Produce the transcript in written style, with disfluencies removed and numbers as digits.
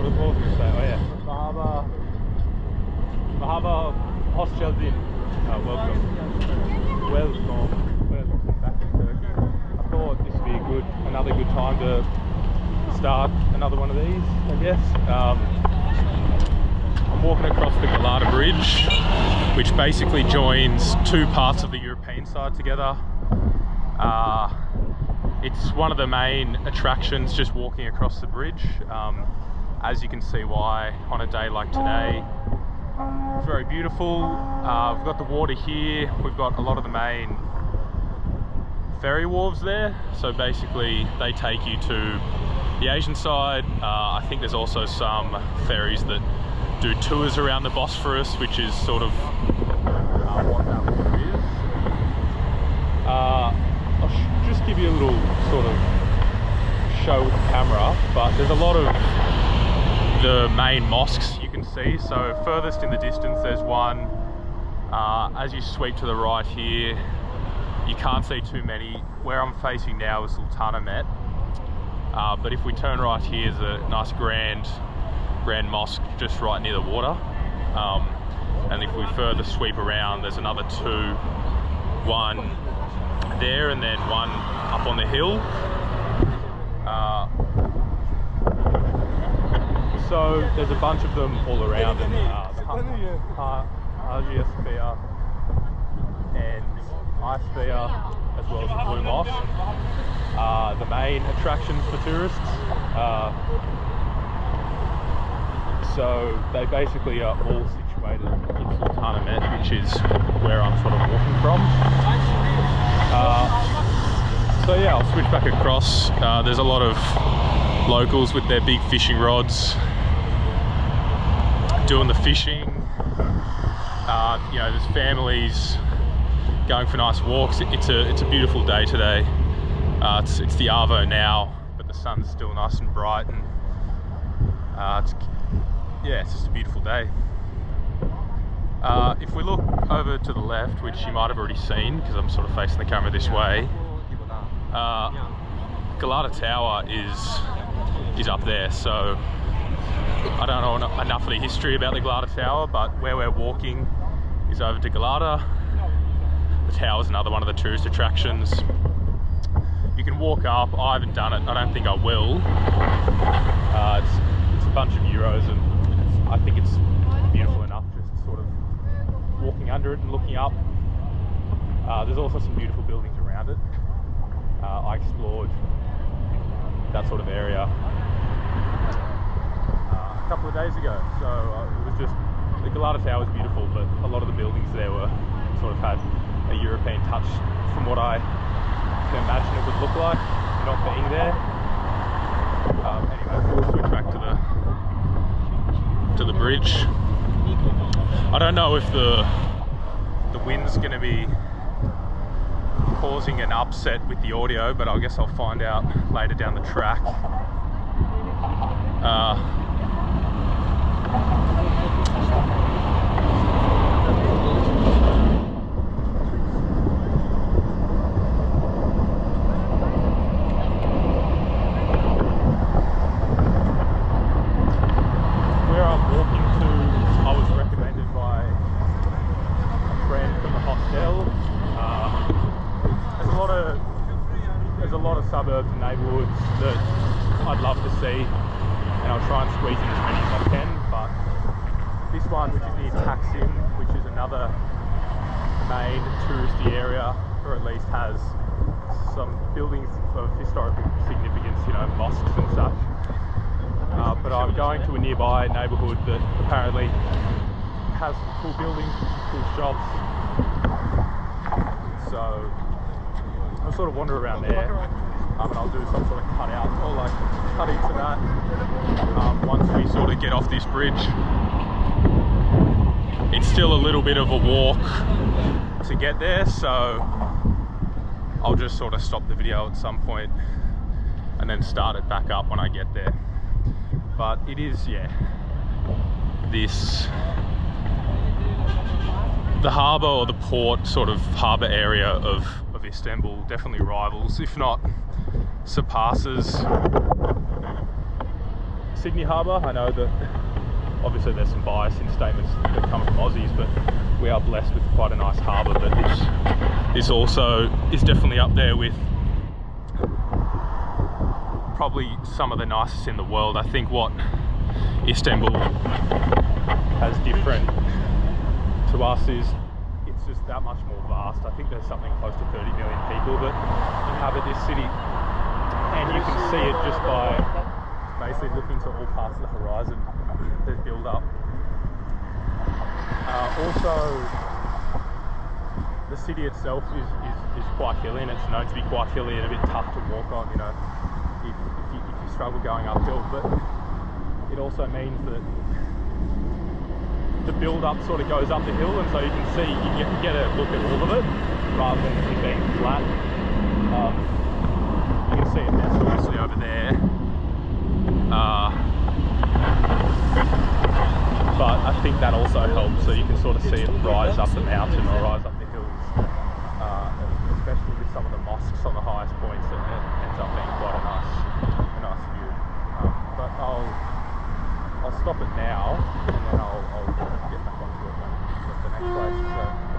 what was I going to say? Oh yeah, Mahaba Hoşgeldin. Welcome back to Turkey. I thought this would be another good time to start another one of these, I guess. I'm walking across the Galata Bridge, which basically joins two parts of the European side together. It's one of the main attractions just walking across the bridge. As you can see why on a day like today. It's very beautiful. We've got the water here. We've got a lot of the main ferry wharves there. So basically they take you to the Asian side. I think there's also some ferries that do tours around the Bosphorus, which is sort of what that water is. I'll just give you a little sort of show with the camera, but there's a lot of the main mosques you can see. So furthest in the distance there's one. As you sweep to the right here, you can't see too many. Where I'm facing now is Sultanahmet, but if we turn right here, is a nice grand mosque just right near the water. And if we further sweep around, there's another two, one there and then one up on the hill. So there's a bunch of them all around, and the Hagia Sophia and Isphere, as well as the Blue Mosque, the main attractions for tourists. So they basically are all situated in Sultanahmet, which is where I'm sort of walking from. So yeah, I'll switch back across. There's a lot of locals with their big fishing rods doing the fishing. You know, there's families going for nice walks. It's a beautiful day today. It's the Arvo now, but the sun's still nice and bright, and it's just a beautiful day. If we look over to the left, which you might have already seen because I'm sort of facing the camera this way, Galata Tower is up there. So I don't know enough of the history about the Galata Tower, but where we're walking is over to Galata. The tower is another one of the tourist attractions. You can walk up. I haven't done it. I don't think I will. It's a bunch of euros, and I think it's beautiful enough just sort of walking under it and looking up. There's also some beautiful buildings around it. I explored that sort of area a couple of days ago, so it was just, the Galata Tower is beautiful, but a lot of the buildings there were sort of had a European touch from what I can imagine it would look like not being there. Anyway, we'll switch back to the bridge. I don't know if the wind's going to be causing an upset with the audio, but I guess I'll find out later down the track. Where I'm walking to, I was recommended by a friend from the hostel. There's a lot of suburbs and neighbourhoods that I'd love to see, and I'll try and squeeze in as many as I can, but this one, which is near Taksim, which is another main touristy area, or at least has some buildings of historical significance, you know, mosques and such. But I'm going to a nearby neighbourhood that apparently has some cool buildings, cool shops. So I'll sort of wander around there, and I'll do some sort of cut out or like cut into that once we sort of get off this bridge. It's still a little bit of a walk to get there, so I'll just sort of stop the video at some point and then start it back up when I get there. But it is, yeah, the harbour or the port sort of harbour area of Istanbul definitely rivals, if not surpasses, Sydney Harbour. I know that obviously there's some bias in statements that come from Aussies, but we are blessed with quite a nice harbour. But this also is definitely up there with probably some of the nicest in the world. I think what Istanbul has different to us is it's just that much more vast. I think there's something close to 30 million people that inhabit this city, and you can see it just by basically looking to all parts of the horizon. There's build up. Also, the city itself is quite hilly, and it's known to be quite hilly and a bit tough to walk on, you know, if you struggle going uphill. But it also means that the build up sort of goes up the hill, and so you can see, you get a look at all of it rather than it being flat. You can see it now, obviously over there. But I think that also helps, so you can sort of see it rise up the mountain or rise up the hills, especially with some of the mosques on the highest points. It ends up being quite a nice view. But I'll stop it now, and then I'll get back onto it when the next place. So.